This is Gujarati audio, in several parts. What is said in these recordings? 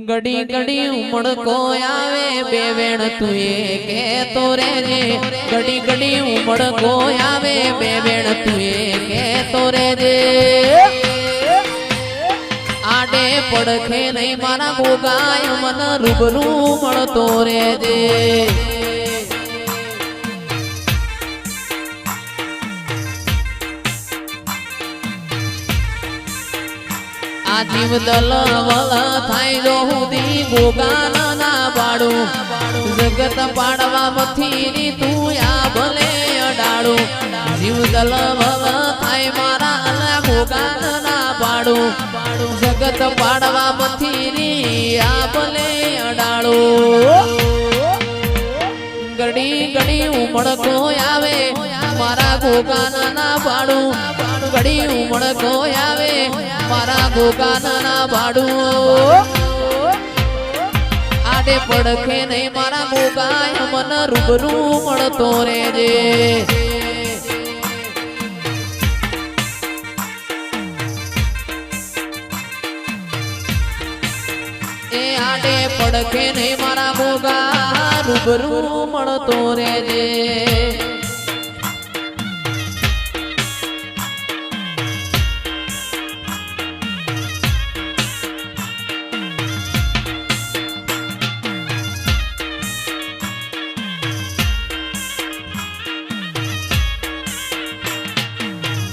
ઘડી ઘડી ઉમળકો આવે બે વેણ તું કે તો રેજે ઘડી ઘડી ઉમળકો આવે બે વેણ તું કે તો રેજે આડે પડખે નહીં મારા ગોગાય મન રૂબરૂ મળતો રેજે આ જીવ દલ વલ થાય જો હુદી ગોગાન ના પાડું જગત પાડવા મથી તું આ ભલે અડાડું જીવ દલ વલ થાય મારા અલા ગોગાન ના પાડું જગત પાડવા મથી આ ભલે અડાડું ઘડી ઘડી ઉમળકો આવે મારા ગોગાન ના પાડું ઘડી ઉમળકો આવે મારા ગોગાન ના ભાડું આડે પડખે નહીં મારા ગોગાય મન રૂબરૂ મળતો રેજે એ આડે પડખે નહીં મારા ગોગા રૂબરૂ મળતો રેજે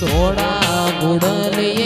થોડા ગુડલીએ